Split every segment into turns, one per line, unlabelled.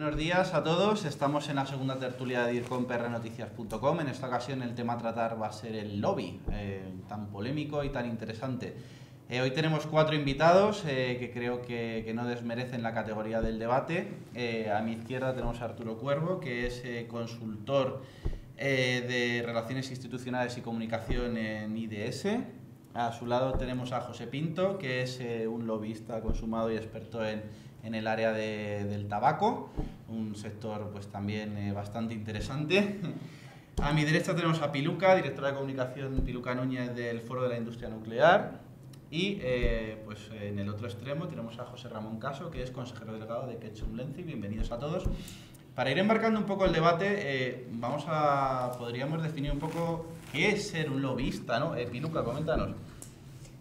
Buenos días a todos, estamos en la segunda tertulia de DIRCOM prnoticias.com. En esta ocasión el tema a tratar va a ser el lobby, tan polémico y tan interesante. Hoy tenemos 4 invitados que creo que no desmerecen la categoría del debate. A mi izquierda tenemos a Arturo Cuervo, que es consultor de Relaciones Institucionales y Comunicación en IDS. A su lado tenemos a José Pinto, que es un lobbyista consumado y experto en el área del tabaco, un sector pues también bastante interesante. A mi derecha tenemos a Piluca, directora de comunicación Piluca Núñez del Foro de la Industria Nuclear. Y pues en el otro extremo tenemos a José Ramón Caso, que es consejero delegado de Ketchum Lenzing. Bienvenidos a todos. Para ir embarcando un poco el debate, podríamos definir un poco qué es ser un lobbyista, ¿no? Piluca, coméntanos.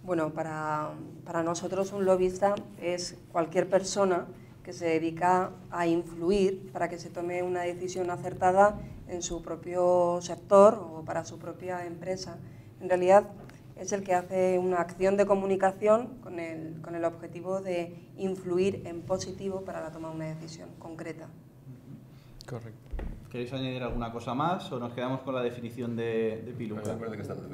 Bueno, para nosotros un lobbyista es cualquier persona que se dedica a influir para que se tome una decisión acertada en su propio sector o para su propia empresa. En realidad es el que hace una acción de comunicación con el objetivo de influir en positivo para la toma de una decisión concreta.
Correcto.
¿Queréis añadir alguna cosa más o nos quedamos con la definición de Piluca?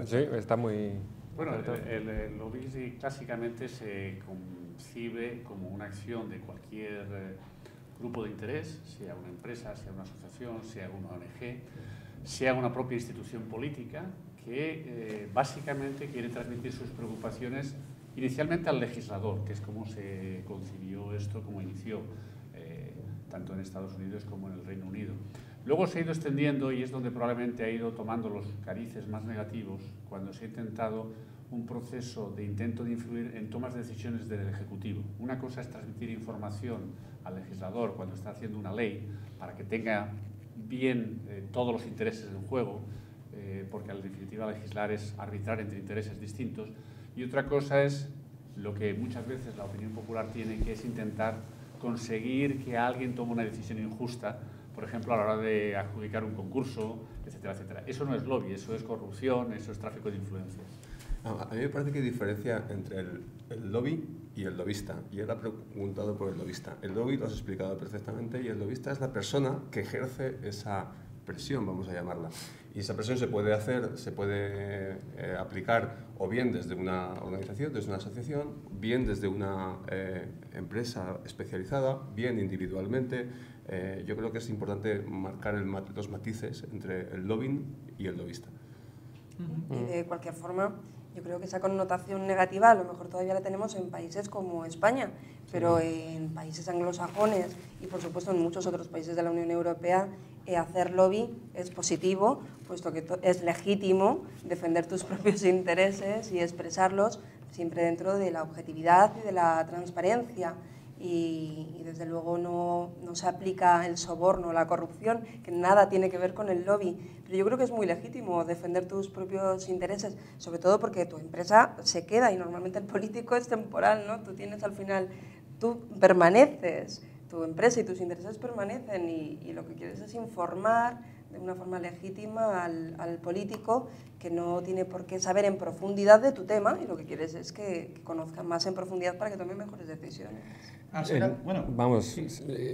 Sí, está muy...
Bueno, el lobby clásicamente se concibe como una acción de cualquier grupo de interés, sea una empresa, sea una asociación, sea una ONG, sea una propia institución política, que básicamente quiere transmitir sus preocupaciones inicialmente al legislador, que es como se concibió esto, como inició tanto en Estados Unidos como en el Reino Unido. Luego se ha ido extendiendo y es donde probablemente ha ido tomando los carices más negativos cuando se ha intentado un proceso de intento de influir en tomas de decisiones del Ejecutivo. Una cosa es transmitir información al legislador cuando está haciendo una ley para que tenga bien todos los intereses en juego, porque en definitiva legislar es arbitrar entre intereses distintos. Y otra cosa es lo que muchas veces la opinión popular tiene, que es intentar conseguir que alguien tome una decisión injusta, por ejemplo, a la hora de adjudicar un concurso, etcétera, etcétera. Eso no es lobby, eso es corrupción, eso es tráfico de influencias.
A mí me parece que hay diferencia entre el lobby y el lobista. Y él ha preguntado por el lobista. El lobby lo has explicado perfectamente y el lobista es la persona que ejerce esa presión, vamos a llamarla. Y esa presión se puede aplicar o bien desde una organización, desde una asociación, bien desde una empresa especializada, bien individualmente. Yo creo que es importante marcar los matices entre el lobbying y el lobbyista.
Y de cualquier forma, yo creo que esa connotación negativa a lo mejor todavía la tenemos en países como España, pero en países anglosajones y por supuesto en muchos otros países de la Unión Europea, hacer lobby es positivo, puesto que es legítimo defender tus propios intereses y expresarlos siempre dentro de la objetividad y de la transparencia. Y desde luego no se aplica el soborno, la corrupción, que nada tiene que ver con el lobby. Pero yo creo que es muy legítimo defender tus propios intereses, sobre todo porque tu empresa se queda y normalmente el político es temporal, ¿no? Tú permaneces, tu empresa y tus intereses permanecen y lo que quieres es informar de una forma legítima al político que no tiene por qué saber en profundidad de tu tema y lo que quieres es que conozca más en profundidad para que tome mejores decisiones.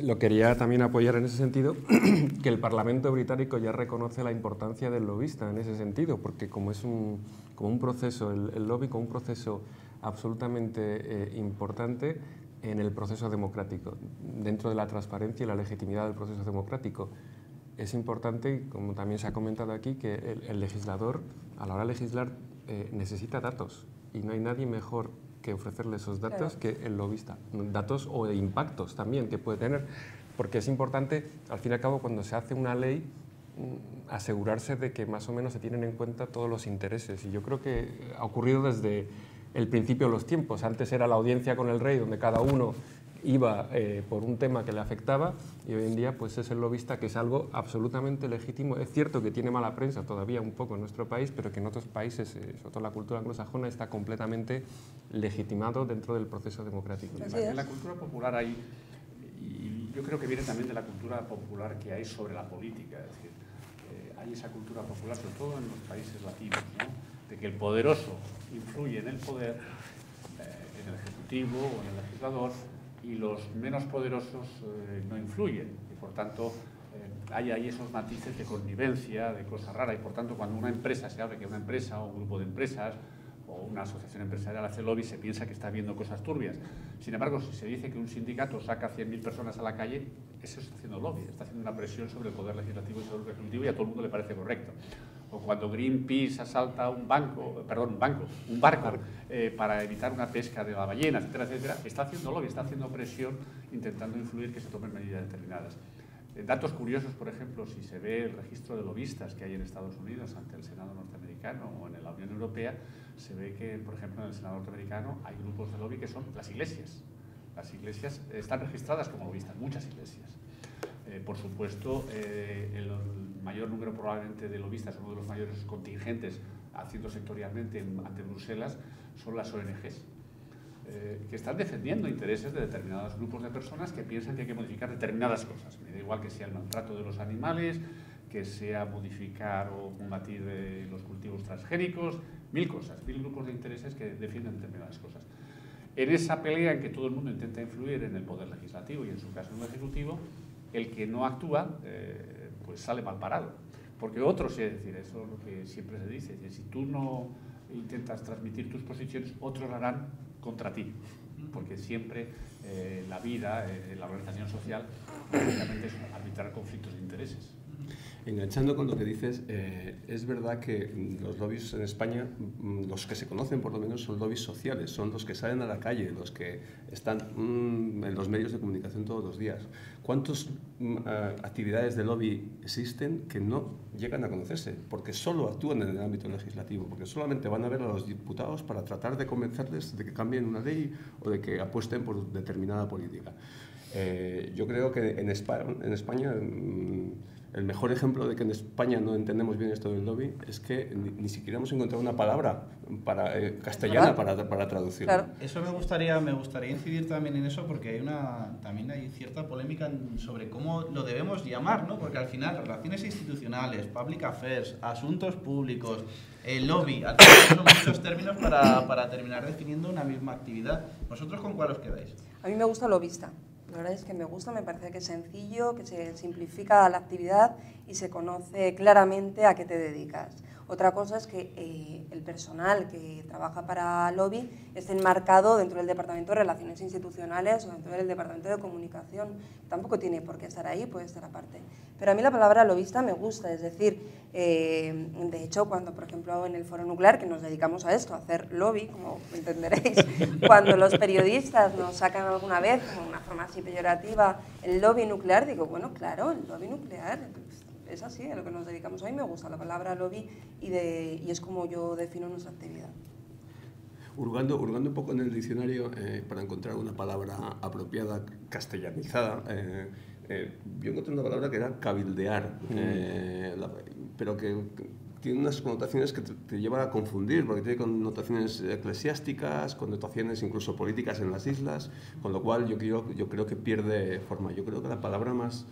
Lo quería también apoyar en ese sentido, que el Parlamento británico ya reconoce la importancia del lobista en ese sentido, porque como un proceso, el lobby como un proceso absolutamente importante en el proceso democrático, dentro de la transparencia y la legitimidad del proceso democrático. Es importante, como también se ha comentado aquí, que el legislador, a la hora de legislar, necesita datos y no hay nadie mejor que ofrecerle esos datos que el lobista. Datos o impactos también que puede tener, porque es importante, al fin y al cabo, cuando se hace una ley, asegurarse de que más o menos se tienen en cuenta todos los intereses. Y yo creo que ha ocurrido desde el principio de los tiempos. Antes era la audiencia con el rey, donde cada uno iba por un tema que le afectaba, y hoy en día pues es el lobista, que es algo absolutamente legítimo. Es cierto que tiene mala prensa todavía un poco en nuestro país, pero que en otros países, sobre todo la cultura anglosajona, está completamente legitimado dentro del proceso democrático.
En la cultura popular hay, y yo creo que viene también de la cultura popular que hay sobre la política, es decir, hay esa cultura popular, sobre todo en los países latinos, ¿no?, de que el poderoso influye en el poder, en el ejecutivo o en el legislador, y los menos poderosos no influyen. Y por tanto, hay ahí esos matices de connivencia, de cosa rara, y por tanto, cuando una empresa se abre, que una empresa o un grupo de empresas o una asociación empresarial hace lobby, se piensa que está viendo cosas turbias. Sin embargo, si se dice que un sindicato saca 100.000 personas a la calle, eso está haciendo lobby, está haciendo una presión sobre el poder legislativo y sobre el ejecutivo, y a todo el mundo le parece correcto. O cuando Greenpeace asalta un barco para evitar una pesca de la ballena, etcétera, etcétera, está haciendo lobby, está haciendo presión, intentando influir que se tomen medidas determinadas. Datos curiosos, por ejemplo, si se ve el registro de lobistas que hay en Estados Unidos ante el Senado norteamericano o en la Unión Europea, se ve que, por ejemplo, en el Senado norteamericano hay grupos de lobby que son las iglesias. Las iglesias están registradas como lobistas, muchas iglesias. Por supuesto, el mayor número probablemente de lobistas, uno de los mayores contingentes haciendo sectorialmente ante Bruselas, son las ONGs, que están defendiendo intereses de determinados grupos de personas que piensan que hay que modificar determinadas cosas. Me da igual que sea el maltrato de los animales, que sea modificar o combatir los cultivos transgénicos, mil cosas, mil grupos de intereses que defienden determinadas cosas. En esa pelea en que todo el mundo intenta influir en el poder legislativo y en su caso en el ejecutivo, el que no actúa pues sale mal parado. Porque otros, es decir, eso es lo que siempre se dice, es decir, si tú no intentas transmitir tus posiciones, otros lo harán contra ti, porque siempre la vida, la organización social, básicamente es arbitrar conflictos de intereses.
Enganchando con lo que dices, es verdad que los lobbies en España, los que se conocen por lo menos, son lobbies sociales, son los que salen a la calle, los que están en los medios de comunicación todos los días. ¿Cuántas actividades de lobby existen que no llegan a conocerse? Porque solo actúan en el ámbito legislativo, porque solamente van a ver a los diputados para tratar de convencerles de que cambien una ley o de que apuesten por determinada política. Yo creo que en España el mejor ejemplo de que en España no entendemos bien esto del lobby es que ni siquiera hemos encontrado una palabra castellana para traducirlo.
Claro.
Eso me gustaría incidir también en eso, porque también hay cierta polémica sobre cómo lo debemos llamar, ¿no? Porque al final relaciones institucionales, public affairs, asuntos públicos, el lobby, al final son muchos términos para terminar definiendo una misma actividad. ¿Vosotros con cuál os quedáis?
A mí me gusta lobista. La verdad es que me gusta, me parece que es sencillo, que se simplifica la actividad y se conoce claramente a qué te dedicas. Otra cosa es que el personal que trabaja para lobby esté enmarcado dentro del Departamento de Relaciones Institucionales o dentro del Departamento de Comunicación. Tampoco tiene por qué estar ahí, puede estar aparte. Pero a mí la palabra lobista me gusta, es decir, de hecho, cuando, por ejemplo, en el Foro Nuclear, que nos dedicamos a esto, a hacer lobby, como entenderéis, cuando los periodistas nos sacan alguna vez, como una forma así peyorativa, el lobby nuclear, digo, bueno, claro, el lobby nuclear, es así, a lo que nos dedicamos. A mí me gusta la palabra lobby y es como yo defino nuestra actividad.
Hurgando un poco en el diccionario para encontrar una palabra apropiada, castellanizada, yo encontré una palabra que era cabildear, pero que tiene unas connotaciones que te llevan a confundir, porque tiene connotaciones eclesiásticas, connotaciones incluso políticas en las islas, con lo cual yo creo que pierde forma. Yo creo que la palabra más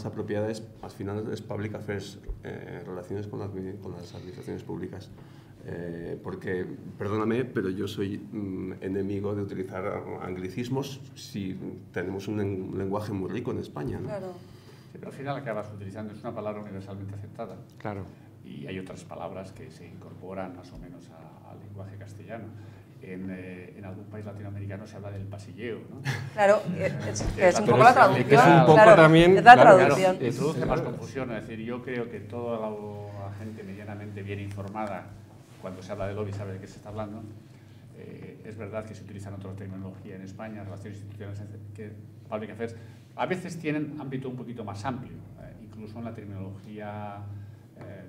apropiada al final es public affairs, relaciones con las administraciones públicas. Porque, perdóname, pero yo soy enemigo de utilizar anglicismos si tenemos un lenguaje muy rico en España, ¿no?
Claro.
Sí, pero al final acabas utilizando, es una palabra universalmente aceptada.
Claro.
Y hay otras palabras que se incorporan más o menos al lenguaje castellano. En algún país latinoamericano se habla del pasilleo, ¿no?
Claro, es un poco la traducción.
Es un poco
claro,
también,
es la
claro,
traducción.
Introduce más confusión, es decir, yo creo que toda la gente medianamente bien informada, cuando se habla de lobby, sabe de qué se está hablando. Es verdad que se utilizan otras tecnologías en España, relaciones institucionales, que public affairs, a veces tienen ámbito un poquito más amplio, incluso en la terminología,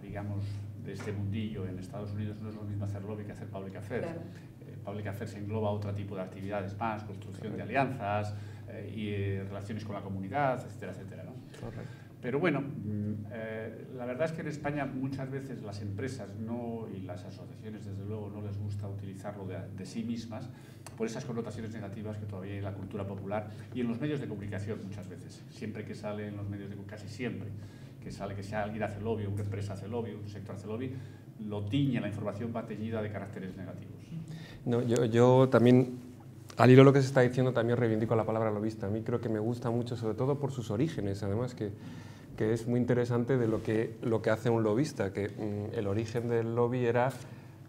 digamos, de este mundillo en Estados Unidos no es lo mismo hacer lobby que hacer public affairs.
Claro.
Public affairs engloba otro tipo de actividades más, construcción de alianzas y relaciones con la comunidad, etcétera, etcétera, ¿no?
Correcto.
Pero bueno, la verdad es que en España muchas veces las empresas y las asociaciones, desde luego, no les gusta utilizarlo de sí mismas por esas connotaciones negativas que todavía hay en la cultura popular y en los medios de comunicación muchas veces. Siempre que sale en los medios de casi siempre que sale que si alguien hace lobby, una empresa hace lobby, un sector hace lobby, lo tiñe, la información va teñida de caracteres negativos.
No, yo también Al hilo de lo que se está diciendo, también reivindico la palabra lobista. A mí creo que me gusta mucho, sobre todo por sus orígenes, además, que es muy interesante de lo que hace un lobista, que el origen del lobby era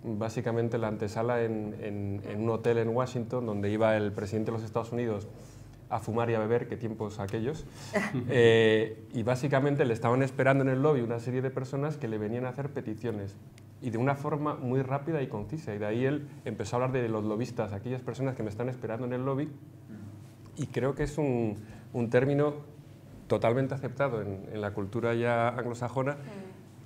básicamente la antesala en un hotel en Washington, donde iba el presidente de los Estados Unidos a fumar y a beber, qué tiempos aquellos, y básicamente le estaban esperando en el lobby una serie de personas que le venían a hacer peticiones, y de una forma muy rápida y concisa, y de ahí él empezó a hablar de los lobistas, aquellas personas que me están esperando en el lobby, y creo que es un término totalmente aceptado en la cultura ya anglosajona,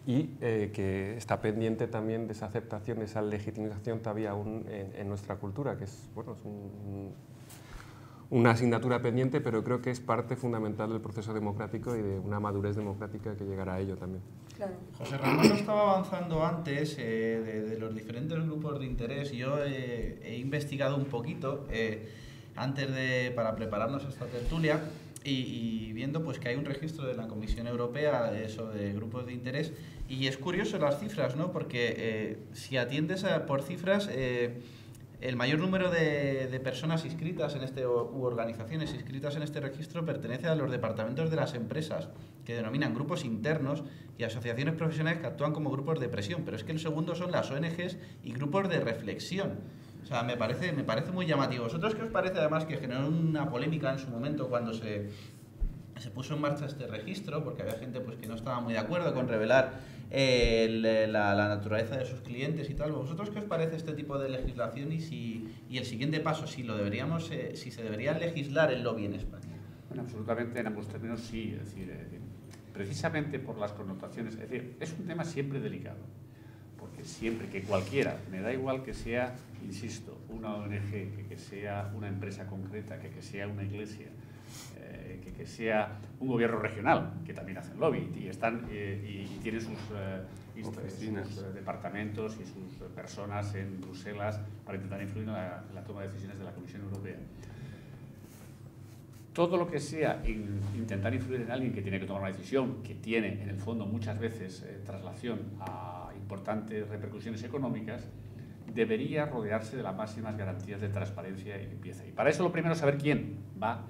y que está pendiente también de esa aceptación, esa legitimización todavía aún en nuestra cultura, que es, bueno, es una asignatura pendiente, pero creo que es parte fundamental del proceso democrático y de una madurez democrática que llegará a ello también.
Claro.
José Ramón lo estaba avanzando antes de los diferentes grupos de interés. Yo he investigado un poquito para prepararnos a esta tertulia y viendo pues que hay un registro de la Comisión Europea sobre grupos de interés, y es curioso las cifras, ¿no? Porque si atiendes por cifras, el mayor número de personas inscritas en u organizaciones inscritas en este registro pertenece a los departamentos de las empresas, que denominan grupos internos, y asociaciones profesionales que actúan como grupos de presión. Pero es que el segundo son las ONGs y grupos de reflexión. O sea, me parece muy llamativo. ¿Vosotros qué os parece, además, que generó una polémica en su momento cuando se puso en marcha este registro, porque había gente pues que no estaba muy de acuerdo con revelar la naturaleza de sus clientes y tal? ¿Vosotros qué os parece este tipo de legislación y el siguiente paso, si se debería legislar el lobby en España?
Bueno, absolutamente, en ambos términos sí, es decir, precisamente por las connotaciones, es decir, es un tema siempre delicado, porque siempre que cualquiera, me da igual que sea, insisto, una ONG, que sea una empresa concreta, que sea una iglesia, que sea un gobierno regional, que también hacen lobby y tienen sus departamentos y sus personas en Bruselas para intentar influir en la toma de decisiones de la Comisión Europea. Todo lo que sea intentar influir en alguien que tiene que tomar una decisión, que tiene en el fondo muchas veces traslación a importantes repercusiones económicas, debería rodearse de las máximas garantías de transparencia y limpieza. Y para eso lo primero es saber quién va.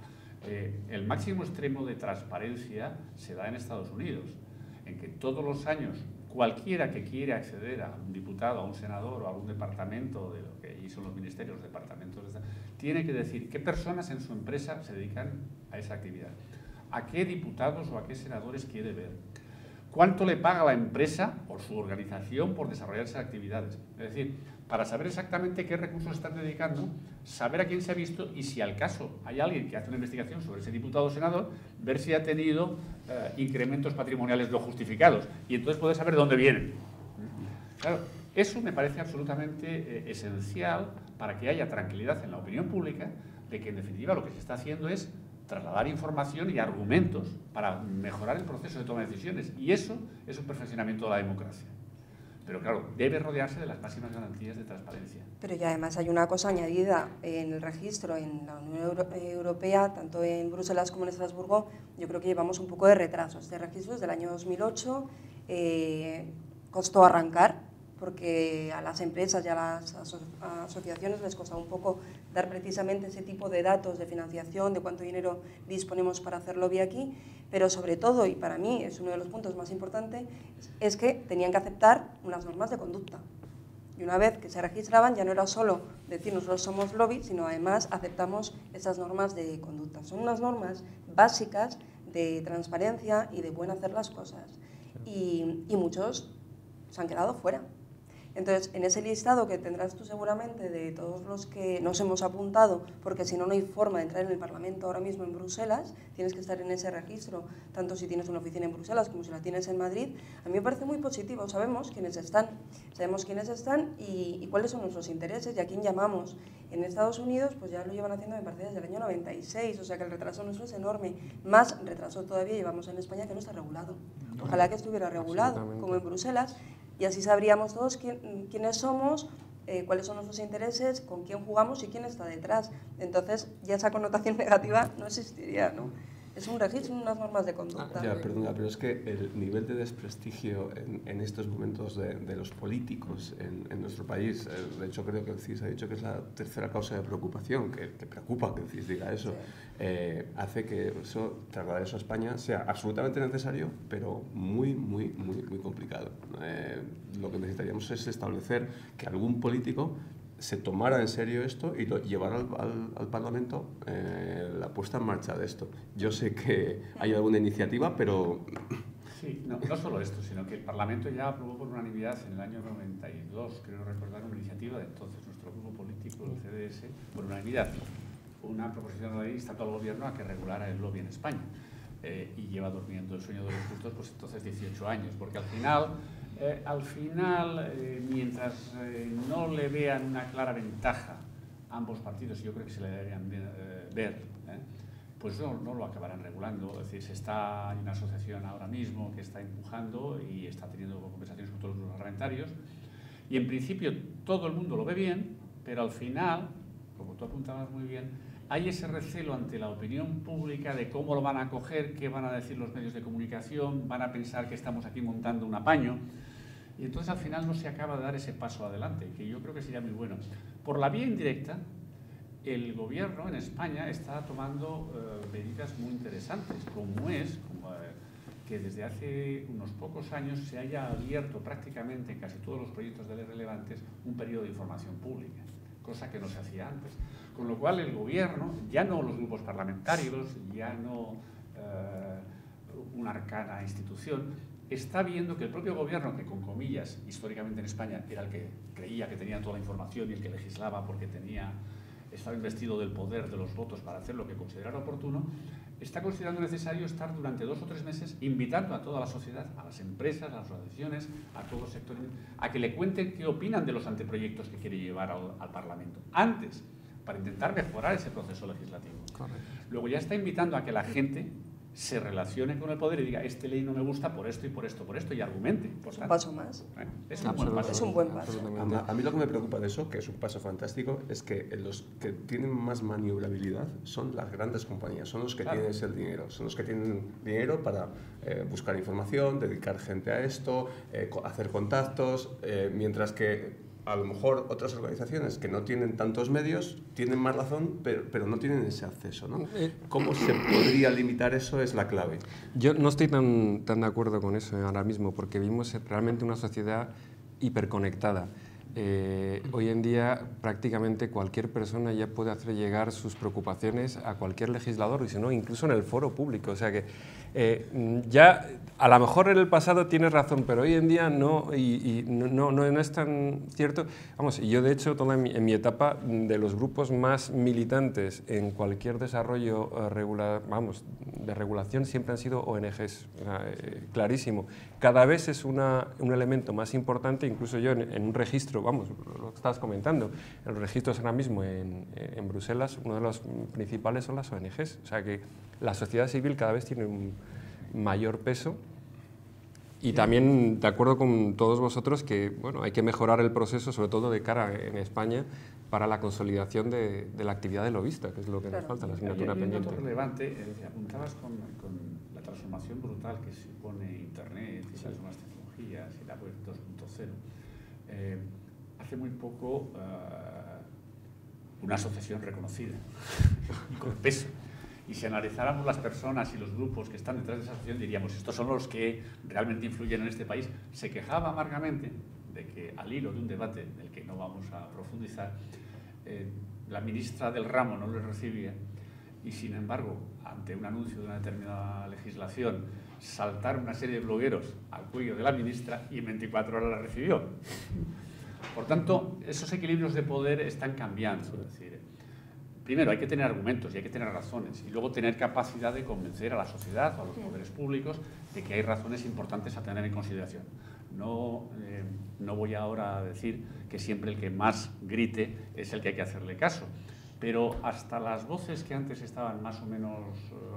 El máximo extremo de transparencia se da en Estados Unidos, en que todos los años cualquiera que quiera acceder a un diputado, a un senador o a un departamento, de lo que allí son los ministerios, los departamentos, tiene que decir qué personas en su empresa se dedican a esa actividad, a qué diputados o a qué senadores quiere ver, cuánto le paga la empresa o su organización por desarrollar esas actividades. Es decir, para saber exactamente qué recursos están dedicando, saber a quién se ha visto y, si al caso hay alguien que hace una investigación sobre ese diputado o senador, ver si ha tenido incrementos patrimoniales no justificados, y entonces poder saber de dónde vienen. Claro, eso me parece absolutamente esencial para que haya tranquilidad en la opinión pública de que, en definitiva, lo que se está haciendo es trasladar información y argumentos para mejorar el proceso de toma de decisiones, y eso es un perfeccionamiento de la democracia. Pero claro, debe rodearse de las máximas garantías de transparencia.
Pero ya además hay una cosa añadida en el registro en la Unión Europea, tanto en Bruselas como en Estrasburgo. Yo creo que llevamos un poco de retraso. Este registro es del año 2008, costó arrancar, porque a las empresas y a las asociaciones les costaba un poco dar precisamente ese tipo de datos de financiación, de cuánto dinero disponemos para hacer lobby aquí, pero sobre todo, y para mí es uno de los puntos más importantes, es que tenían que aceptar unas normas de conducta. Y una vez que se registraban, ya no era solo decir nosotros somos lobby, sino además aceptamos esas normas de conducta. Son unas normas básicas de transparencia y de buen hacer las cosas. Y muchos se han quedado fuera. Entonces, en ese listado que tendrás tú seguramente de todos los que nos hemos apuntado, porque si no, no hay forma de entrar en el Parlamento ahora mismo en Bruselas, tienes que estar en ese registro, tanto si tienes una oficina en Bruselas como si la tienes en Madrid. A mí me parece muy positivo, sabemos quiénes están y cuáles son nuestros intereses y a quién llamamos. En Estados Unidos, pues ya lo llevan haciendo, me parece, desde el año 96, o sea que el retraso nuestro es enorme. Más retraso todavía llevamos en España, que no está regulado. Ojalá que estuviera regulado, como en Bruselas, y así sabríamos todos quiénes somos, cuáles son nuestros intereses, con quién jugamos y quién está detrás. Entonces ya esa connotación negativa no existiría, ¿no? es un registro, unas normas de conducta.
Ya, perdona, pero es que el nivel de desprestigio en estos momentos de los políticos en nuestro país, de hecho creo que el CIS ha dicho que es la tercera causa de preocupación, que preocupa que el CIS diga eso, hace que eso, trasladar eso a España sea absolutamente necesario, pero muy complicado. Lo que necesitaríamos es establecer que algún político se tomara en serio esto y lo llevara al Parlamento la puesta en marcha de esto. Yo sé que hay alguna iniciativa, pero...
Sí, no solo esto, sino que el Parlamento ya aprobó por unanimidad en el año 92, creo recordar, una iniciativa de entonces nuestro grupo político, el CDS, por unanimidad, una proposición de ley instando al Gobierno a que regulara el lobby en España. Y lleva durmiendo el sueño de los justos, pues entonces 18 años, porque al final, mientras no le vean una clara ventaja a ambos partidos, y yo creo que se le deberían ver, pues no lo acabarán regulando. Es decir, hay una asociación ahora mismo que está empujando y está teniendo conversaciones con todos los grupos parlamentarios, y en principio todo el mundo lo ve bien, pero al final, como tú apuntabas muy bien, hay ese recelo ante la opinión pública de cómo lo van a acoger, qué van a decir los medios de comunicación, van a pensar que estamos aquí montando un apaño, y entonces al final no se acaba de dar ese paso adelante, que yo creo que sería muy bueno. Por la vía indirecta, el Gobierno en España está tomando medidas muy interesantes, como que desde hace unos pocos años se haya abierto prácticamente en casi todos los proyectos de ley relevantes un periodo de información pública, cosa que no se hacía antes. Con lo cual el Gobierno, ya no los grupos parlamentarios, ya no una arcana institución, está viendo que el propio Gobierno, que con comillas, históricamente en España, era el que creía que tenía toda la información y el que legislaba porque estaba investido del poder de los votos para hacer lo que considerara oportuno, está considerando necesario estar durante 2 o 3 meses invitando a toda la sociedad, a las empresas, a las asociaciones, a todo el sector, a que le cuenten qué opinan de los anteproyectos que quiere llevar al Parlamento. Antes, para intentar mejorar ese proceso legislativo. Correcto. Luego ya está invitando a que la gente se relacione con el poder y diga, esta ley no me gusta por esto y por esto, y argumente.
Es un paso más.
Es un buen paso.
Es un buen paso.
A mí lo que me preocupa de eso, que es un paso fantástico, es que los que tienen más maniobrabilidad son las grandes compañías, son los que tienen ese dinero, son los que tienen dinero para buscar información, dedicar gente a esto, hacer contactos, mientras que a lo mejor otras organizaciones que no tienen tantos medios tienen más razón, pero no tienen ese acceso, ¿no? ¿Cómo se podría limitar eso? Es la clave.
Yo no estoy tan de acuerdo con eso ahora mismo, porque vivimos realmente una sociedad hiperconectada. Hoy en día prácticamente cualquier persona ya puede hacer llegar sus preocupaciones a cualquier legislador, y si no, incluso en el foro público. O sea que ya a lo mejor en el pasado tienes razón, pero hoy en día no, y no es tan cierto. Vamos, y yo de hecho en mi etapa de los grupos más militantes en cualquier desarrollo de regulación siempre han sido ONGs, clarísimo. Cada vez es un elemento más importante, incluso yo en un registro, vamos, lo que estabas comentando, en los registros ahora mismo en Bruselas, uno de los principales son las ONGs, o sea que la sociedad civil cada vez tiene un mayor peso. Y también de acuerdo con todos vosotros que bueno, hay que mejorar el proceso, sobre todo de cara en España, para la consolidación de la actividad de lobista, que es lo que nos falta, la asignatura pendiente.
Un dato relevante, apuntabas con la transformación brutal que supone Internet y las nuevas tecnologías y la web 2.0. Hace muy poco una asociación reconocida y con peso. Y si analizáramos las personas y los grupos que están detrás de esa asociación, diríamos, estos son los que realmente influyen en este país. Se quejaba amargamente de que, al hilo de un debate del que no vamos a profundizar, la ministra del ramo no le recibía y, sin embargo, ante un anuncio de una determinada legislación, saltaron una serie de blogueros al cuello de la ministra y en 24 horas la recibió. Por tanto, esos equilibrios de poder están cambiando. Es decir, primero hay que tener argumentos y hay que tener razones y luego tener capacidad de convencer a la sociedad o a los poderes públicos de que hay razones importantes a tener en consideración. No voy ahora a decir que siempre el que más grite es el que hay que hacerle caso, pero hasta las voces que antes estaban más o menos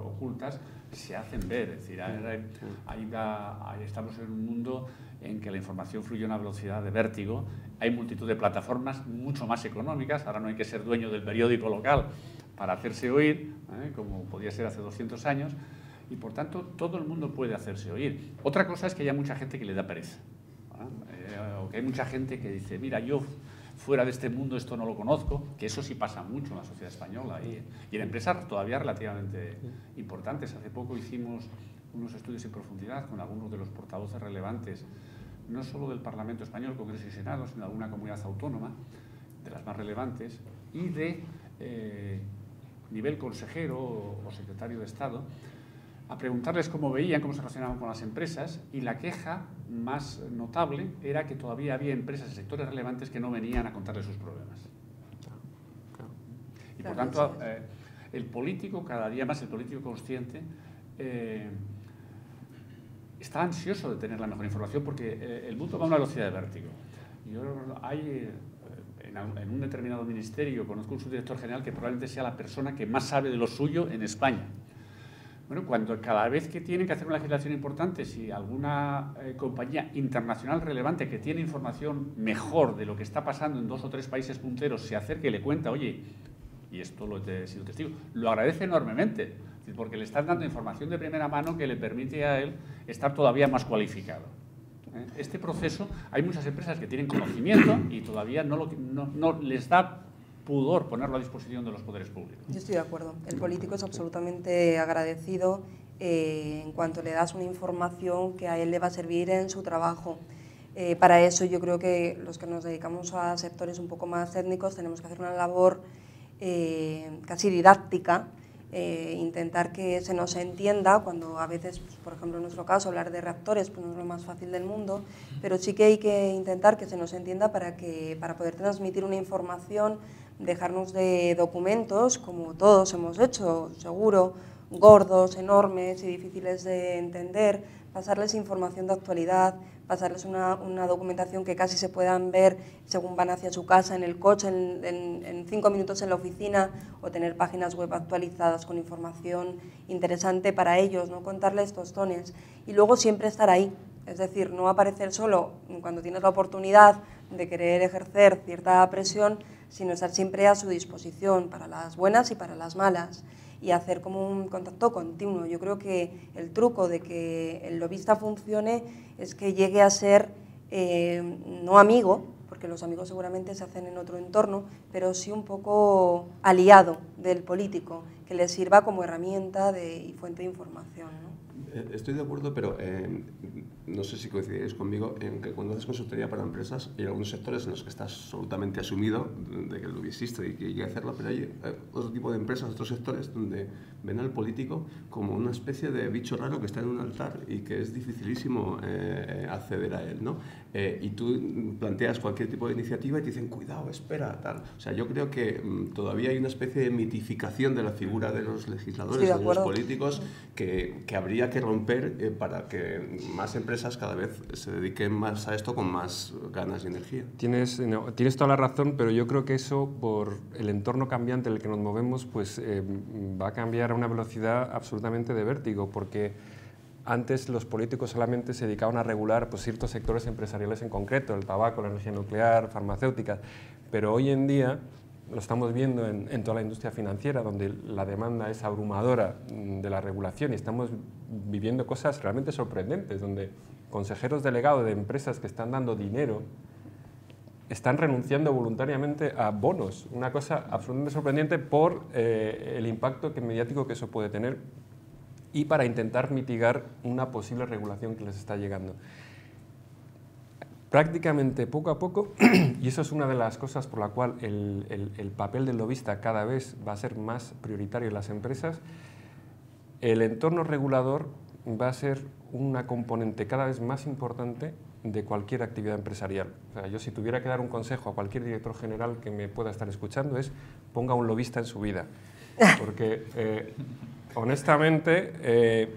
ocultas se hacen ver. Es decir, ahí estamos en un mundo en que la información fluye a una velocidad de vértigo, hay multitud de plataformas mucho más económicas, ahora no hay que ser dueño del periódico local para hacerse oír, como podía ser hace 200 años, y por tanto todo el mundo puede hacerse oír. Otra cosa es que haya mucha gente que le da pereza, o que hay mucha gente que dice, mira, yo fuera de este mundo esto no lo conozco, que eso sí pasa mucho en la sociedad española y en empresas todavía relativamente importantes. Hace poco hicimos unos estudios en profundidad con algunos de los portavoces relevantes, no solo del Parlamento Español, Congreso y Senado, sino de alguna comunidad autónoma, de las más relevantes, y de nivel consejero o secretario de Estado, a preguntarles cómo veían, cómo se relacionaban con las empresas, y la queja más notable era que todavía había empresas y sectores relevantes que no venían a contarles sus problemas. Y por tanto, el político, cada día más el político consciente, está ansioso de tener la mejor información porque el mundo va a una velocidad de vértigo. En un determinado ministerio conozco un subdirector general que probablemente sea la persona que más sabe de lo suyo en España. Bueno, cada vez que tienen que hacer una legislación importante, si alguna compañía internacional relevante que tiene información mejor de lo que está pasando en 2 o 3 países punteros se acerca y le cuenta, oye, y esto lo he sido testigo, lo agradece enormemente, porque le están dando información de primera mano que le permite a él estar todavía más cualificado. Este proceso, hay muchas empresas que tienen conocimiento y todavía no les da pudor ponerlo a disposición de los poderes públicos.
Yo estoy de acuerdo. El político es absolutamente agradecido en cuanto le das una información que a él le va a servir en su trabajo. Para eso yo creo que los que nos dedicamos a sectores un poco más técnicos tenemos que hacer una labor casi didáctica, intentar que se nos entienda, cuando a veces, pues, por ejemplo en nuestro caso, hablar de reactores pues no es lo más fácil del mundo, pero sí que hay que intentar que se nos entienda para poder transmitir una información, dejarnos de documentos, como todos hemos hecho, seguro, gordos, enormes y difíciles de entender, pasarles información de actualidad, pasarles una documentación que casi se puedan ver según van hacia su casa, en el coche, en 5 minutos en la oficina, o tener páginas web actualizadas con información interesante para ellos, no contarles tostones. Y luego siempre estar ahí, es decir, no aparecer solo cuando tienes la oportunidad de querer ejercer cierta presión, sino estar siempre a su disposición para las buenas y para las malas, y hacer como un contacto continuo. Yo creo que el truco de que el lobista funcione es que llegue a ser no amigo, porque los amigos seguramente se hacen en otro entorno, pero sí un poco aliado del político, que le sirva como herramienta y fuente de información, ¿no?
Estoy de acuerdo, pero no sé si coincidiréis conmigo en que cuando haces consultoría para empresas hay algunos sectores en los que estás absolutamente asumido de que el lobby existe y que hay que hacerlo, pero hay otro tipo de empresas, otros sectores donde ven al político como una especie de bicho raro que está en un altar y que es dificilísimo acceder a él, ¿no? Y tú planteas cualquier tipo de iniciativa y te dicen, cuidado, espera, tal. O sea, yo creo que todavía hay una especie de mitificación de la figura de los legisladores, de los políticos, que habría que romper para que más empresas cada vez se dediquen más a esto con más ganas y energía.
Tienes toda la razón, pero yo creo que eso, por el entorno cambiante en el que nos movemos, pues va a cambiar a una velocidad absolutamente de vértigo, porque antes los políticos solamente se dedicaban a regular pues, ciertos sectores empresariales en concreto, el tabaco, la energía nuclear, farmacéuticas, pero hoy en día lo estamos viendo en toda la industria financiera, donde la demanda es abrumadora de la regulación, y estamos viviendo cosas realmente sorprendentes, donde consejeros delegados de empresas que están dando dinero están renunciando voluntariamente a bonos, una cosa absolutamente sorprendente por el impacto mediático que eso puede tener y para intentar mitigar una posible regulación que les está llegando. Prácticamente poco a poco, y eso es una de las cosas por la cual el papel del lobista cada vez va a ser más prioritario en las empresas, el entorno regulador va a ser una componente cada vez más importante de cualquier actividad empresarial. O sea, yo si tuviera que dar un consejo a cualquier director general que me pueda estar escuchando es ponga un lobista en su vida, porque honestamente,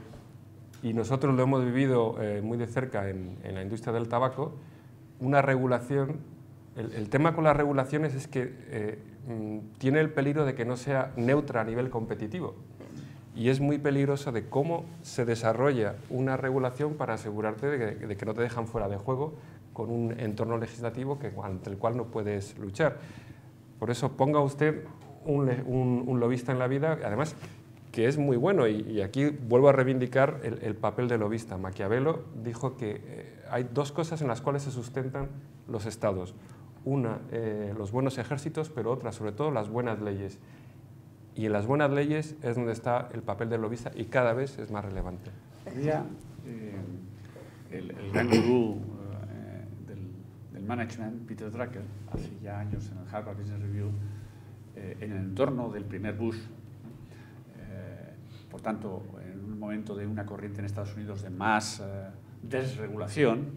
y nosotros lo hemos vivido muy de cerca en la industria del tabaco, una regulación, el tema con las regulaciones es que tiene el peligro de que no sea neutra a nivel competitivo, y es muy peligroso de cómo se desarrolla una regulación para asegurarte de que no te dejan fuera de juego con un entorno legislativo ante el cual no puedes luchar. Por eso ponga usted un lobista en la vida, además que es muy bueno, y aquí vuelvo a reivindicar el papel del lobista. Maquiavelo dijo que hay dos cosas en las cuales se sustentan los estados. Una, los buenos ejércitos, pero otra, sobre todo, las buenas leyes. Y en las buenas leyes es donde está el papel del lobista y cada vez es más relevante.
Había el gran gurú del management, Peter Drucker, hace ya años en el Harvard Business Review, en el entorno del primer Bush, por tanto, en un momento de una corriente en Estados Unidos de más desregulación,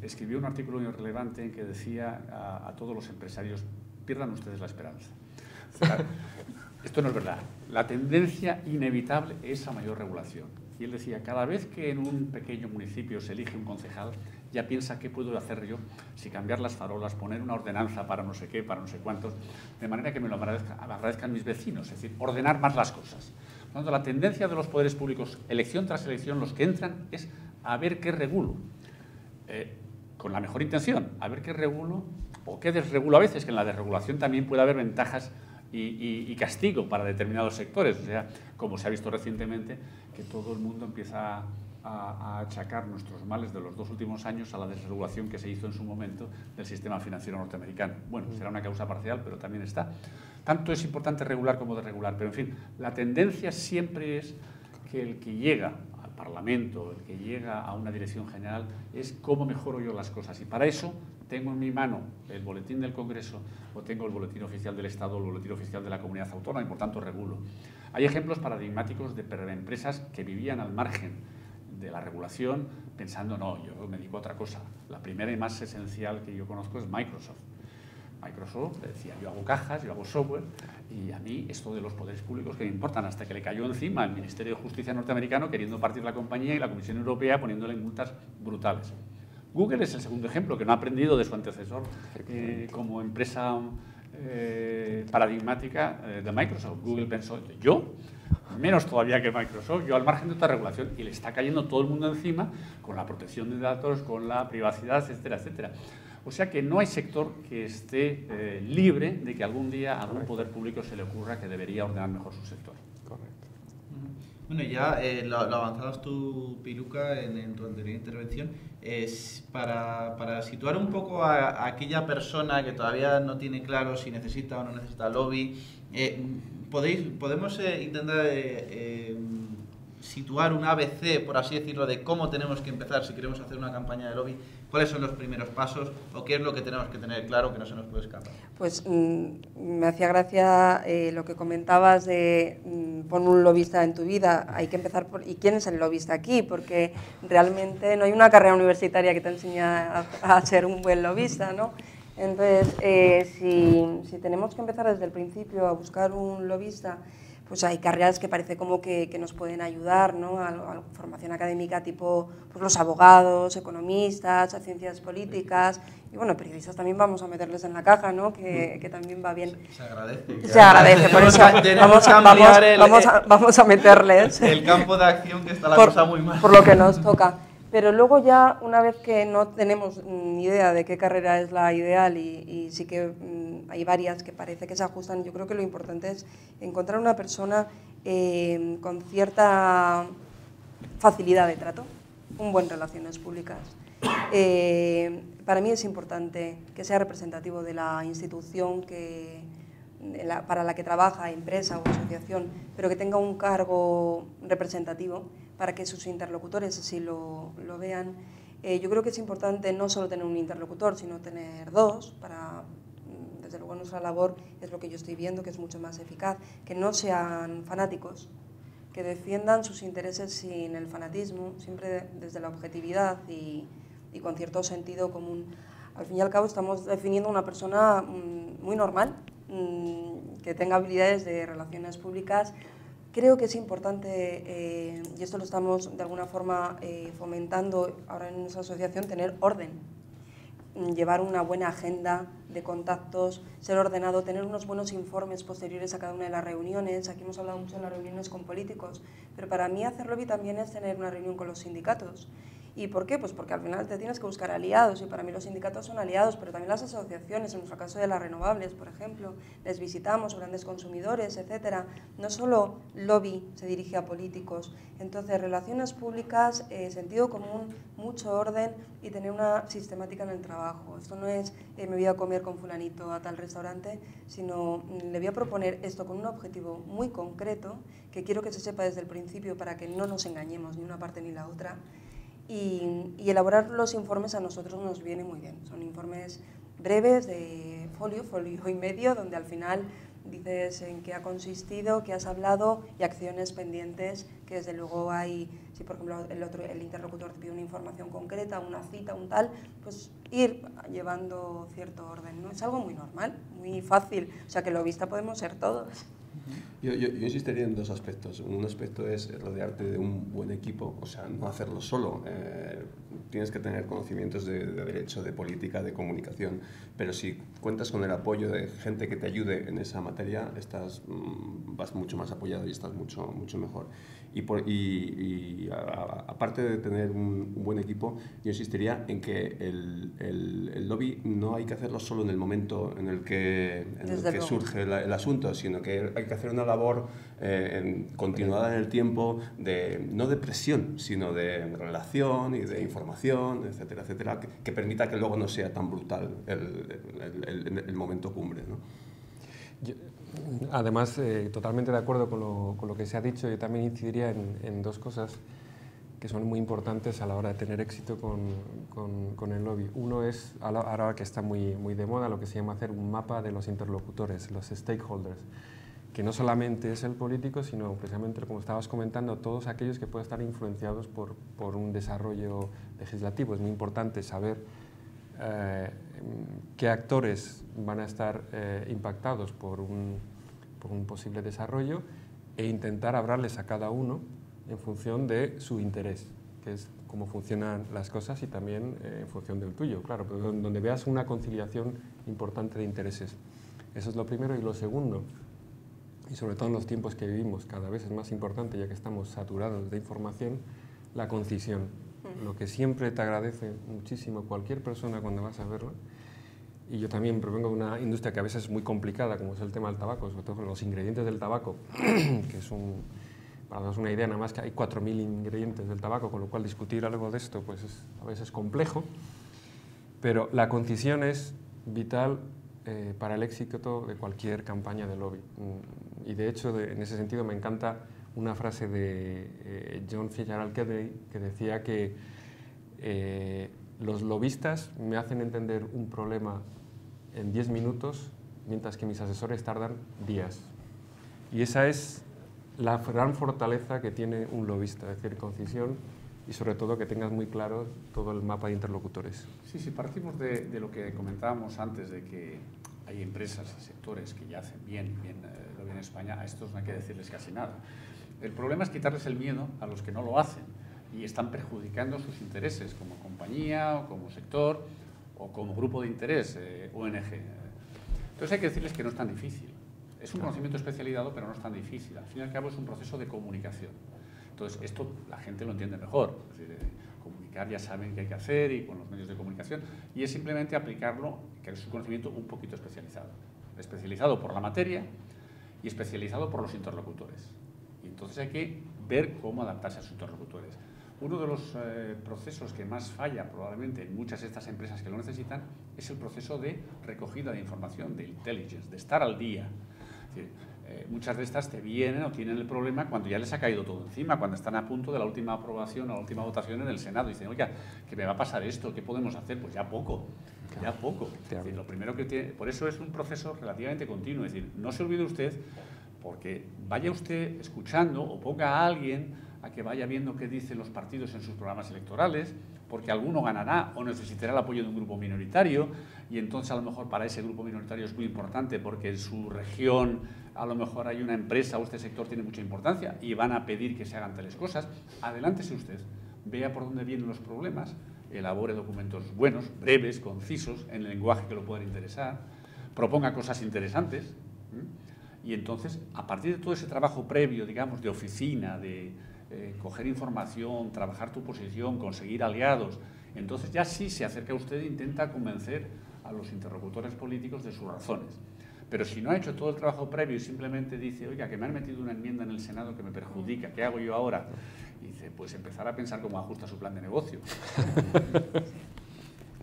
escribió un artículo muy relevante en que decía a todos los empresarios: pierdan ustedes la esperanza. O sea, esto no es verdad. La tendencia inevitable es a mayor regulación. Y él decía, cada vez que en un pequeño municipio se elige un concejal, ya piensa qué puedo hacer yo, si cambiar las farolas, poner una ordenanza para no sé qué, para no sé cuántos, de manera que me lo agradezcan mis vecinos, es decir, ordenar más las cosas. Por lo tanto, la tendencia de los poderes públicos, elección tras elección, los que entran, es a ver qué regulo, con la mejor intención, a ver qué regulo o qué desregulo a veces, que en la desregulación también puede haber ventajas y castigo para determinados sectores. O sea, como se ha visto recientemente, que todo el mundo empieza a achacar nuestros males de los 2 últimos años a la desregulación que se hizo en su momento del sistema financiero norteamericano. Bueno, será una causa parcial, pero también está. Tanto es importante regular como desregular, pero en fin, la tendencia siempre es que el que llega al Parlamento, el que llega a una dirección general, es cómo mejoro yo las cosas. Y para eso tengo en mi mano el boletín del Congreso o tengo el boletín oficial del Estado o el boletín oficial de la comunidad autónoma y, por tanto, regulo. Hay ejemplos paradigmáticos de empresas que vivían al margen de la regulación pensando, no, yo me dedico a otra cosa. La primera y más esencial que yo conozco es Microsoft. Microsoft decía, yo hago cajas, yo hago software, y a mí esto de los poderes públicos que me importan, hasta que le cayó encima el Ministerio de Justicia norteamericano queriendo partir la compañía y la Comisión Europea poniéndole multas brutales. Google es el segundo ejemplo, que no ha aprendido de su antecesor como empresa paradigmática de Microsoft. Google pensó, yo, menos todavía que Microsoft, yo al margen de otra regulación, y le está cayendo todo el mundo encima con la protección de datos, con la privacidad, etcétera, etcétera. O sea que no hay sector que esté libre de que algún día a algún poder público se le ocurra que debería ordenar mejor su sector.
Correcto.
Bueno, ya lo avanzabas tú, Piluca, en tu anterior intervención. Para situar un poco a aquella persona que todavía no tiene claro si necesita o no necesita lobby, podemos intentar situar un ABC, por así decirlo, de cómo tenemos que empezar si queremos hacer una campaña de lobby. ¿Cuáles son los primeros pasos o qué es lo que tenemos que tener claro que no se nos puede escapar?
Pues me hacía gracia lo que comentabas de pon un lobista en tu vida. Hay que empezar por ¿y quién es el lobista aquí? Porque realmente no hay una carrera universitaria que te enseña a ser un buen lobista, ¿no? Entonces, si tenemos que empezar desde el principio a buscar un lobista, pues hay carreras que parece como que nos pueden ayudar, ¿no? A formación académica tipo pues los abogados, economistas, a ciencias políticas, y bueno, periodistas también vamos a meterles en la caja, ¿no? Que también va bien.
Se agradece.
Se agradece, por eso vamos a meterles.
El campo de acción, que está la cosa muy mal.
Por lo que nos toca. Pero luego ya, una vez que no tenemos ni idea de qué carrera es la ideal y sí que hay varias que parece que se ajustan, yo creo que lo importante es encontrar una persona con cierta facilidad de trato, un buen relaciones públicas. Para mí es importante que sea representativo de la institución para la que trabaja, empresa o asociación, pero que tenga un cargo representativo para que sus interlocutores así lo vean. Yo creo que es importante no solo tener un interlocutor, sino tener dos, desde luego nuestra labor es lo que yo estoy viendo, que es mucho más eficaz, que no sean fanáticos, que defiendan sus intereses sin el fanatismo, siempre desde la objetividad y con cierto sentido común. Al fin y al cabo estamos definiendo una persona muy normal, que tenga habilidades de relaciones públicas. Creo que es importante, y esto lo estamos de alguna forma fomentando ahora en nuestra asociación, tener orden, llevar una buena agenda de contactos, ser ordenado, tener unos buenos informes posteriores a cada una de las reuniones. Aquí hemos hablado mucho de las reuniones con políticos, pero para mí hacer lobby también es tener una reunión con los sindicatos ¿Y por qué? Pues porque al final te tienes que buscar aliados, y para mí los sindicatos son aliados, pero también las asociaciones, en nuestro caso de las renovables, por ejemplo, les visitamos, grandes consumidores, etcétera. No solo lobby se dirige a políticos. Entonces, relaciones públicas, sentido común, mucho orden y tener una sistemática en el trabajo. Esto no es me voy a comer con fulanito a tal restaurante, sino le voy a proponer esto con un objetivo muy concreto, que quiero que se sepa desde el principio para que no nos engañemos ni una parte ni la otra. Y elaborar los informes a nosotros nos viene muy bien. Son informes breves de folio y medio, donde al final dices en qué ha consistido, qué has hablado y acciones pendientes, que desde luego hay, si por ejemplo el interlocutor te pide una información concreta, una cita, un tal, pues ir llevando cierto orden, ¿no? Es algo muy normal, muy fácil, o sea que lobista podemos ser todos.
Yo insistiría en dos aspectos. Un aspecto es rodearte de un buen equipo, o sea, no hacerlo solo. Tienes que tener conocimientos de derecho, de política, de comunicación, pero si cuentas con el apoyo de gente que te ayude en esa materia, vas mucho más apoyado y estás mucho mejor. Aparte de tener un buen equipo, yo insistiría en que el lobby no hay que hacerlo solo en el momento en el que surge el asunto, sino que hay que hacer una labor continuada en el tiempo, no de presión, sino de relación y de información, etcétera, etcétera, que permita que luego no sea tan brutal el momento cumbre, ¿no?
Además, totalmente de acuerdo con lo que se ha dicho. Yo también incidiría en dos cosas que son muy importantes a la hora de tener éxito con el lobby. Uno es, ahora que está muy de moda, lo que se llama hacer un mapa de los interlocutores, los stakeholders, que no solamente es el político, sino precisamente, como estabas comentando, todos aquellos que puedan estar influenciados por un desarrollo legislativo. Es muy importante saber qué actores van a estar impactados por un posible desarrollo e intentar hablarles a cada uno en función de su interés, que es cómo funcionan las cosas y también en función del tuyo, claro, pero donde veas una conciliación importante de intereses. Eso es lo primero. Y lo segundo, y sobre todo en los tiempos que vivimos, cada vez es más importante, ya que estamos saturados de información, la concisión. Lo que siempre te agradece muchísimo cualquier persona cuando vas a verlo, y yo también provengo de una industria que a veces es muy complicada, como es el tema del tabaco, sobre todo los ingredientes del tabaco, que es para daros una idea, nada más que hay 4.000 ingredientes del tabaco, con lo cual discutir algo de esto pues es a veces complejo, pero la concisión es vital para el éxito de cualquier campaña de lobby. Y de hecho, en ese sentido, me encanta una frase de John Fitzgerald Kennedy, que decía que los lobistas me hacen entender un problema en 10 minutos, mientras que mis asesores tardan días. Y esa es la gran fortaleza que tiene un lobista, es decir, concisión y sobre todo que tengas muy claro todo el mapa de interlocutores.
Sí, sí, partimos de lo que comentábamos antes, de que hay empresas y sectores que ya hacen bien lobby en España, a estos no hay que decirles casi nada. El problema es quitarles el miedo a los que no lo hacen y están perjudicando sus intereses como compañía o como sector o como grupo de interés, ONG. Entonces hay que decirles que no es tan difícil. Es un conocimiento especializado, pero no es tan difícil. Al fin y al cabo es un proceso de comunicación. Entonces esto la gente lo entiende mejor. Es decir, comunicar ya saben qué hay que hacer y con los medios de comunicación. Y es simplemente aplicarlo, que es un conocimiento un poquito especializado. Especializado por la materia y especializado por los interlocutores. Y entonces hay que ver cómo adaptarse a sus interlocutores. Uno de los procesos que más falla probablemente en muchas de estas empresas que lo necesitan es el proceso de recogida de información, de intelligence, de estar al día. Es decir, muchas de estas te vienen o tienen el problema cuando ya les ha caído todo encima, cuando están a punto de la última aprobación o la última votación en el Senado. Y dicen, oiga, ¿qué me va a pasar esto? ¿Qué podemos hacer? Pues ya poco, ya poco. Es decir, lo primero que tiene, por eso es un proceso relativamente continuo. Es decir, no se olvide usted, porque vaya usted escuchando o ponga a alguien a que vaya viendo qué dicen los partidos en sus programas electorales, porque alguno ganará o necesitará el apoyo de un grupo minoritario, y entonces a lo mejor para ese grupo minoritario es muy importante porque en su región a lo mejor hay una empresa o este sector tiene mucha importancia y van a pedir que se hagan tales cosas. Adelántese usted, vea por dónde vienen los problemas, elabore documentos buenos, breves, concisos, en el lenguaje que lo puedan interesar, proponga cosas interesantes, y entonces, a partir de todo ese trabajo previo, digamos, de oficina, de coger información, trabajar tu posición, conseguir aliados, entonces ya sí se acerca a usted e intenta convencer a los interlocutores políticos de sus razones. Pero si no ha hecho todo el trabajo previo y simplemente dice, oiga, que me han metido una enmienda en el Senado que me perjudica, ¿qué hago yo ahora? Y dice, pues empezar a pensar cómo ajusta su plan de negocio.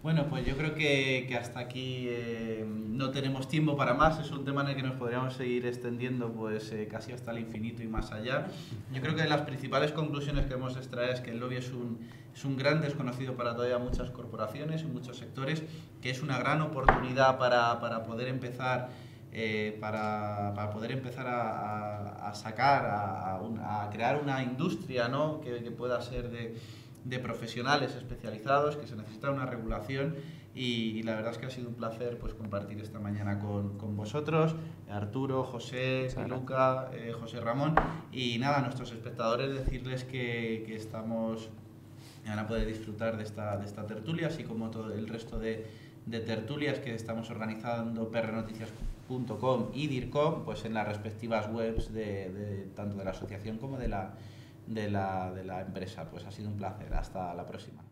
Bueno, pues yo creo que hasta aquí no tenemos tiempo para más. Es un tema en el que nos podríamos seguir extendiendo pues casi hasta el infinito y más allá. Yo creo que las principales conclusiones que debemos extraer es que el lobby es un gran desconocido para todavía muchas corporaciones y muchos sectores, que es una gran oportunidad para poder empezar para poder empezar a sacar, a crear una industria, ¿no? que pueda ser de profesionales especializados, que se necesita una regulación y la verdad es que ha sido un placer pues compartir esta mañana con vosotros, Arturo, José, Luca, José Ramón, y nada, a nuestros espectadores decirles que van a poder disfrutar de esta tertulia, así como todo el resto de tertulias que estamos organizando prnoticias.com y DIRCOM, pues en las respectivas webs tanto de la asociación como de la empresa. Pues ha sido un placer. Hasta la próxima.